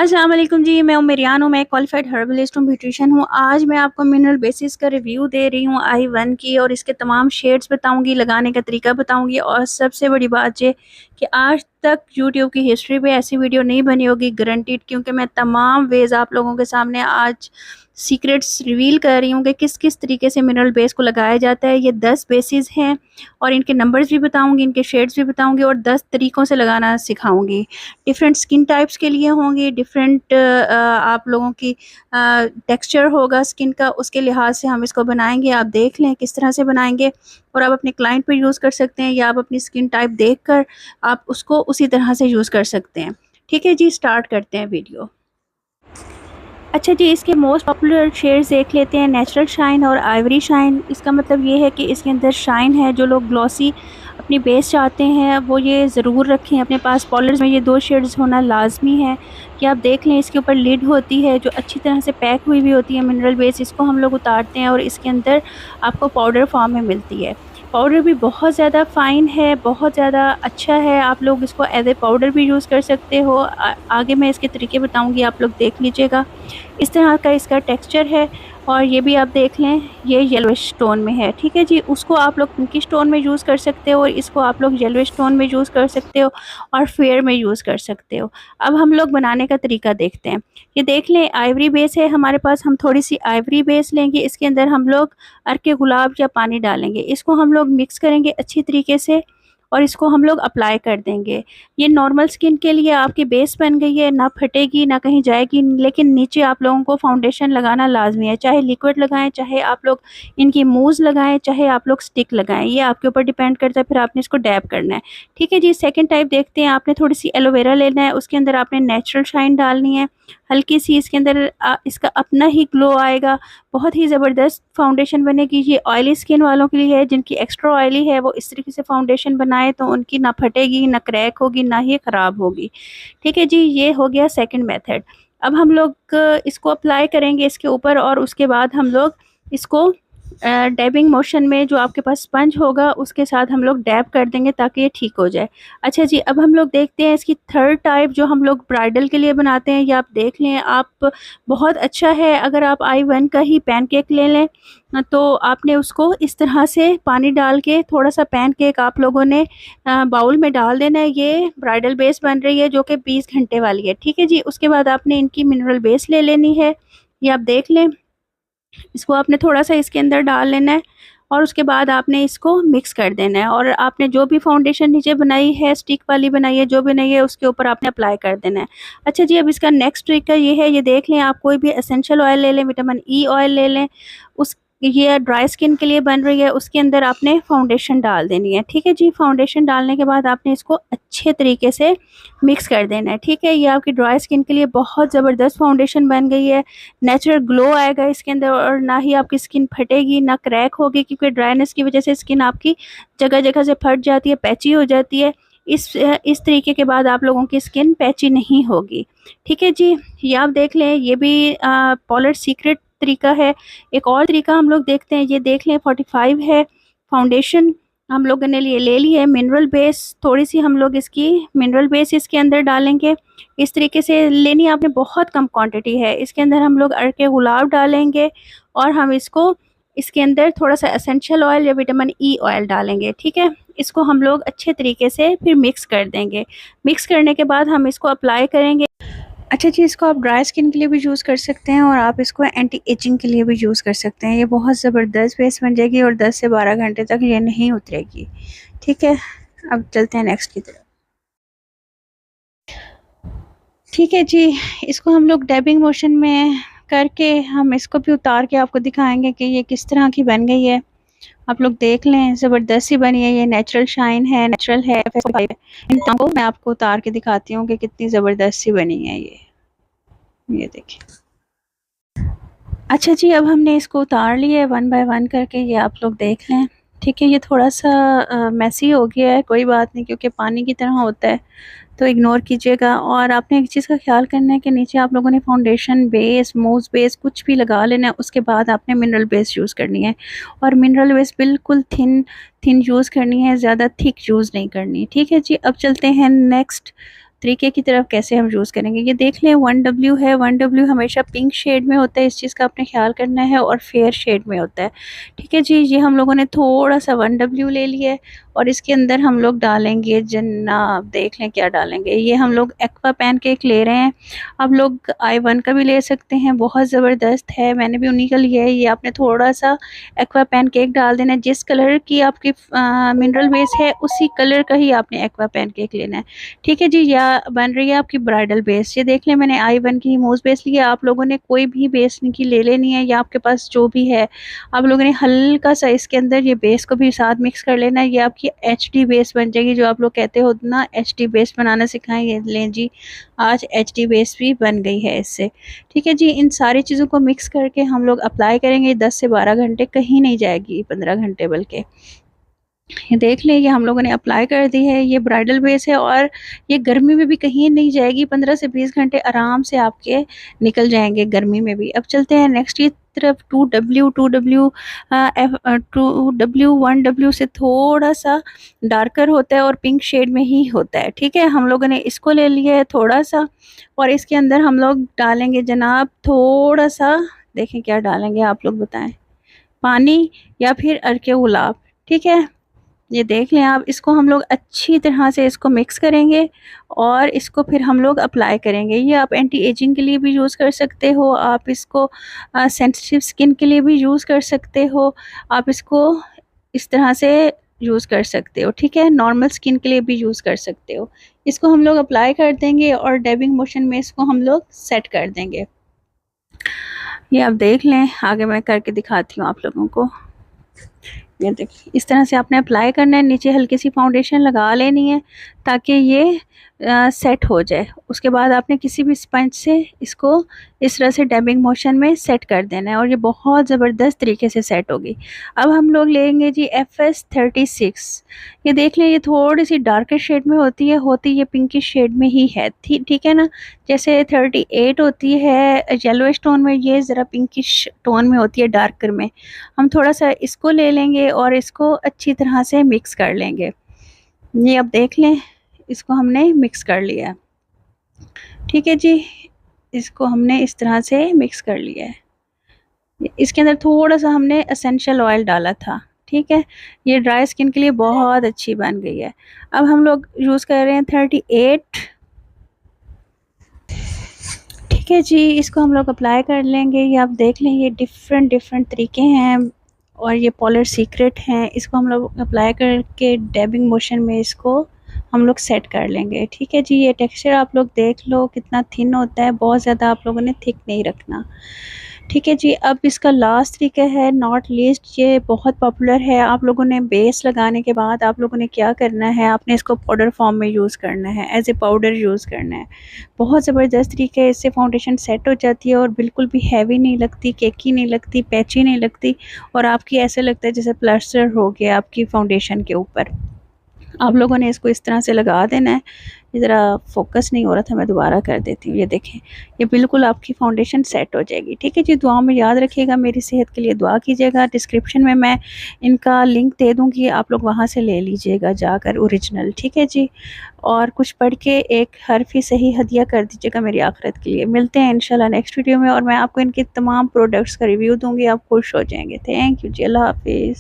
अस्सलाम वालेकुम जी, मैं उमेरियान हूँ। मैं क्वालिफाइड हर्बलिस्ट हूँ, ब्यूटिशियन हूँ। आज मैं आपको मिनरल बेसिस का रिव्यू दे रही हूँ आई-1 की, और इसके तमाम शेड्स बताऊँगी, लगाने का तरीका बताऊँगी। और सबसे बड़ी बात ये कि आज तक यूट्यूब की हिस्ट्री में ऐसी वीडियो नहीं बनी होगी गारंटीड, क्योंकि मैं तमाम वेज़ आप लोगों के सामने आज सीक्रेट्स रिवील कर रही हूँ कि किस किस तरीके से मिनरल बेस को लगाया जाता है। ये 10 बेसिस हैं और इनके नंबर्स भी बताऊँगी, इनके शेड्स भी बताऊँगी और 10 तरीक़ों से लगाना सिखाऊँगी। डिफरेंट स्किन टाइप्स के लिए होंगी, डिफरेंट आप लोगों की टेक्सचर होगा स्किन का, उसके लिहाज से हम इसको बनाएंगे। आप देख लें किस तरह से बनाएंगे, और आप अपने क्लाइंट पे यूज़ कर सकते हैं या आप अपनी स्किन टाइप देखकर आप उसको उसी तरह से यूज़ कर सकते हैं। ठीक है जी, स्टार्ट करते हैं वीडियो। अच्छा जी, इसके मोस्ट पॉपुलर शेड्स देख लेते हैं, नेचुरल शाइन और आइवरी शाइन। इसका मतलब ये है कि इसके अंदर शाइन है। जो लोग ग्लॉसी अपनी बेस चाहते हैं वो ये ज़रूर रखें अपने पास। पॉलर्स में ये 2 शेड्स होना लाजमी है कि आप देख लें। इसके ऊपर लिड होती है जो अच्छी तरह से पैक हुई भी होती है मिनरल बेस। इसको हम लोग उतारते हैं और इसके अंदर आपको पाउडर फॉर्म में मिलती है। पाउडर भी बहुत ज़्यादा फ़ाइन है, बहुत ज़्यादा अच्छा है। आप लोग इसको एज ए पाउडर भी यूज़ कर सकते हो। आगे मैं इसके तरीके बताऊँगी, आप लोग देख लीजिएगा। इस तरह का इसका टेक्सचर है, और ये भी आप देख लें, ये येलोइश टोन में है। ठीक है जी, उसको आप लोग पिंकिश टोन में यूज़ कर सकते हो और इसको आप लोग येलोइश टोन में यूज़ कर सकते हो और फेयर में यूज़ कर सकते हो। अब हम लोग बनाने का तरीका देखते हैं। ये देख लें, आइवरी बेस है हमारे पास। हम थोड़ी सी आइवरी बेस लेंगे, इसके अंदर हम लोग अर्के गुलाब या पानी डालेंगे। इसको हम लोग मिक्स करेंगे अच्छी तरीके से और इसको हम लोग अप्लाई कर देंगे। ये नॉर्मल स्किन के लिए आपकी बेस बन गई है, ना फटेगी ना कहीं जाएगी। लेकिन नीचे आप लोगों को फाउंडेशन लगाना लाजमी है, चाहे लिक्विड लगाएं, चाहे आप लोग इनकी मूव्स लगाएं, चाहे आप लोग स्टिक लगाएं, ये आपके ऊपर डिपेंड करता है। फिर आपने इसको डैब करना है। ठीक है जी, सेकंड टाइप देखते हैं। आपने थोड़ी सी एलोवेरा लेना है, उसके अंदर आपने नेचुरल शाइन डालनी है हल्की सी। इसके अंदर इसका अपना ही ग्लो आएगा, बहुत ही ज़बरदस्त फाउंडेशन बनेगी। ये ऑयली स्किन वालों के लिए है, जिनकी एक्स्ट्रा ऑयली है वो इस तरीके से फाउंडेशन बनाए तो उनकी ना फटेगी, ना क्रैक होगी, ना ही ख़राब होगी। ठीक है जी, ये हो गया सेकंड मेथड। अब हम लोग इसको अप्लाई करेंगे इसके ऊपर, और उसके बाद हम लोग इसको डैबिंग मोशन में जो आपके पास स्पंज होगा उसके साथ हम लोग डैब कर देंगे ताकि ये ठीक हो जाए। अच्छा जी, अब हम लोग देखते हैं इसकी थर्ड टाइप जो हम लोग ब्राइडल के लिए बनाते हैं। ये आप देख लें, आप बहुत अच्छा है अगर आप आई-1 का ही पैनकेक ले लें, तो आपने उसको इस तरह से पानी डाल के थोड़ा सा पैनकेक आप लोगों ने बाउल में डाल देना है। ये ब्राइडल बेस बन रही है जो कि 20 घंटे वाली है। ठीक है जी, उसके बाद आपने इनकी मिनरल बेस ले लेनी है। ये आप देख लें, इसको आपने थोड़ा-सा इसके अंदर डाल लेना है और उसके बाद आपने इसको मिक्स कर देना है, और आपने जो भी फाउंडेशन नीचे बनाई है, स्टिक वाली बनाई है, जो बनाई है, उसके ऊपर आपने अप्लाई कर देना है। अच्छा जी, अब इसका नेक्स्ट तरीका ये है, ये देख लें, आप कोई भी एसेंशियल ऑयल ले लें, विटामिन ई ऑयल ले लें। उस ये ड्राई स्किन के लिए बन रही है, उसके अंदर आपने फाउंडेशन डाल देनी है। ठीक है जी, फाउंडेशन डालने के बाद आपने इसको अच्छे तरीके से मिक्स कर देना है। ठीक है, ये आपकी ड्राई स्किन के लिए बहुत ज़बरदस्त फाउंडेशन बन गई है। नेचुरल ग्लो आएगा इसके अंदर, और ना ही आपकी स्किन फटेगी ना क्रैक होगी, क्योंकि ड्राइनेस की वजह से स्किन आपकी जगह जगह से फट जाती है, पैची हो जाती है। इस तरीके के बाद आप लोगों की स्किन पैची नहीं होगी। ठीक है जी, ये आप देख लें, ये भी पॉलर सीक्रेट तरीका है। एक और तरीका हम लोग देखते हैं। ये देख लें, 45 है फाउंडेशन हम लोगों ने ले ली है। मिनरल बेस थोड़ी सी हम लोग इसकी मिनरल बेस इसके अंदर डालेंगे। इस तरीके से लेनी आपने, बहुत कम क्वांटिटी है। इसके अंदर हम लोग अर्के गुलाब डालेंगे और हम इसको इसके अंदर थोड़ा सा एसेंशियल ऑयल या विटामिन ई ऑयल डालेंगे। ठीक है, इसको हम लोग अच्छे तरीके से फिर मिक्स कर देंगे। मिक्स करने के बाद हम इसको अप्लाई करेंगे। अच्छा जी, इसको आप ड्राई स्किन के लिए भी यूज़ कर सकते हैं और आप इसको एंटी एजिंग के लिए भी यूज़ कर सकते हैं। ये बहुत ज़बरदस्त बेस बन जाएगी और 10 से 12 घंटे तक ये नहीं उतरेगी। ठीक है, अब चलते हैं नेक्स्ट की तरफ। ठीक है जी, इसको हम लोग डैबिंग मोशन में करके हम इसको भी उतार के आपको दिखाएंगे कि ये किस तरह की बन गई है। आप लोग देख लें, ज़बरदस्त सी बनी है। ये नेचुरल शाइन है, नेचुरल है। इन को मैं आपको उतार के दिखाती हूँ कि कितनी ज़बरदस्त सी बनी है ये देखिए। अच्छा जी, अब हमने इसको उतार लिया है 1 बाय 1 करके, ये आप लोग देख लें। ठीक है, ये थोड़ा सा मैसी हो गया है, कोई बात नहीं, क्योंकि पानी की तरह होता है तो इग्नोर कीजिएगा। और आपने एक चीज़ का ख्याल करना है कि नीचे आप लोगों ने फाउंडेशन बेस, मूव बेस कुछ भी लगा लेना है, उसके बाद आपने मिनरल बेस यूज़ करनी है। और मिनरल बेस बिल्कुल थिन यूज़ करनी है, ज़्यादा थिक यूज़ नहीं करनी। ठीक है जी, अब चलते हैं नेक्स्ट तरीके की तरफ कैसे हम यूज़ करेंगे। ये देख लें 1W है, 1W हमेशा पिंक शेड में होता है, इस चीज़ का आपने ख्याल करना है, और फेयर शेड में होता है। ठीक है जी, ये हम लोगों ने थोड़ा सा 1W ले लिया है और इसके अंदर हम लोग डालेंगे जनाब, देख लें क्या डालेंगे। ये हम लोग एक्वा पैनकेक ले रहे हैं, आप लोग I1 का भी ले सकते हैं, बहुत ज़बरदस्त है, मैंने भी उन्हीं का लिया है। ये आपने थोड़ा सा एक्वा पैनकेक डाल देना है, जिस कलर की आपकी मिनरल बेस है उसी कलर का ही आपने एक्वा पैनकेक लेना है। ठीक है जी, या बन रही है आपकी ब्राइडल बेस। ये देख लें मैंने I1 की मूज बेस ली है, आप लोगों ने कोई भी बेस की ले लेनी है, या आपके पास जो भी है आप लोगों ने हल्का सा इसके अंदर ये बेस को भी साथ मिक्स कर लेना है। ये आपकी HD बेस बन जाएगी, जो आप लोग कहते हो ना HD बेस बनाना सिखाएं, ये लें जी, आज HD बेस भी बन गई है इससे। ठीक है जी, इन सारी चीज़ों को मिक्स करके हम लोग अप्लाई करेंगे 10 से 12 घंटे, कहीं नहीं जाएगी 15 घंटे बल्कि। ये देख लें, ये हम लोगों ने अप्लाई कर दी है, ये ब्राइडल बेस है और ये गर्मी में भी कहीं नहीं जाएगी, 15 से 20 घंटे आराम से आपके निकल जाएंगे गर्मी में भी। अब चलते हैं नेक्स्ट की तरफ। 1W से थोड़ा सा डार्कर होता है और पिंक शेड में ही होता है। ठीक है, हम लोगों ने इसको ले लिया है थोड़ा सा, और इसके अंदर हम लोग डालेंगे जनाब थोड़ा सा, देखें क्या डालेंगे आप लोग बताएं, पानी या फिर अर्के गुलाब। ठीक है, ये देख लें आप, इसको हम लोग अच्छी तरह से इसको मिक्स करेंगे और इसको फिर हम लोग अप्लाई करेंगे। ये आप एंटी एजिंग के लिए भी यूज़ कर सकते हो, आप इसको सेंसिटिव स्किन के लिए भी यूज़ कर सकते हो, आप इसको इस तरह से यूज़ कर सकते हो। ठीक है, नॉर्मल स्किन के लिए भी यूज़ कर सकते हो। इसको हम लोग अप्लाई कर देंगे और डैबिंग मोशन में इसको हम लोग सेट कर देंगे। ये आप देख लें, आगे मैं करके दिखाती हूँ आप लोगों को। ये देखिए, इस तरह से आपने अप्लाई करना है, नीचे हल्की सी फाउंडेशन लगा लेनी है ताकि ये सेट हो जाए। उसके बाद आपने किसी भी स्पंज से इसको इस तरह से डैबिंग मोशन में सेट कर देना है और ये बहुत ज़बरदस्त तरीके से सेट होगी। अब हम लोग लेंगे जी FS36। ये देख लें, ये थोड़ी सी डार्कर शेड में होती ये पिंकिश शेड में ही है। ठीक है ना, जैसे 38 होती है येलोइश टोन में, ये ज़रा पिंकिश टोन में होती है डार्कर में। हम थोड़ा सा इसको ले लेंगे और इसको अच्छी तरह से मिक्स कर लेंगे। ये अब देख लें, इसको हमने मिक्स कर लिया है। ठीक है जी, इसको हमने इस तरह से मिक्स कर लिया है। इसके अंदर थोड़ा सा हमने एसेंशियल ऑयल डाला था। ठीक है, ये ड्राई स्किन के लिए बहुत अच्छी बन गई है। अब हम लोग यूज़ कर रहे हैं 38। ठीक है जी, इसको हम लोग अप्लाई कर लेंगे। ये आप देख लें, ये डिफरेंट तरीके हैं और ये पॉलर सीक्रेट हैं। इसको हम लोग अप्लाई करके डैबिंग मोशन में इसको हम लोग सेट कर लेंगे। ठीक है जी, ये टेक्सचर आप लोग देख लो कितना थिन होता है, बहुत ज़्यादा आप लोगों ने थिक नहीं रखना। ठीक है जी, अब इसका लास्ट तरीका है नॉट लीस्ट, ये बहुत पॉपुलर है। आप लोगों ने बेस लगाने के बाद आप लोगों ने क्या करना है, आपने इसको पाउडर फॉर्म में यूज़ करना है, एज ए पाउडर यूज़ करना है। बहुत ज़बरदस्त तरीका है, इससे फाउंडेशन सेट हो जाती है और बिल्कुल भी हैवी नहीं लगती, केकी नहीं लगती, पैची नहीं लगती, और आपकी ऐसा लगता है जैसे प्लास्टर हो गया आपकी फाउंडेशन के ऊपर। आप लोगों ने इसको इस तरह से लगा देना है। ये ज़रा फोकस नहीं हो रहा था, मैं दोबारा कर देती हूँ। ये देखें, ये बिल्कुल आपकी फाउंडेशन सेट हो जाएगी। ठीक है जी, दुआ में याद रखिएगा, मेरी सेहत के लिए दुआ कीजिएगा। डिस्क्रिप्शन में मैं इनका लिंक दे दूँगी, आप लोग वहाँ से ले लीजिएगा जाकर ओरिजिनल। ठीक है जी, और कुछ पढ़ के एक हरफ़ी सही हदिया कर दीजिएगा मेरी आखिरत के लिए। मिलते हैं इंशाल्लाह नेक्स्ट वीडियो में और मैं आपको इनके तमाम प्रोडक्ट्स का रिव्यू दूँगी, आप खुश हो जाएंगे। थैंक यू जी, अल्लाह हाफिज़।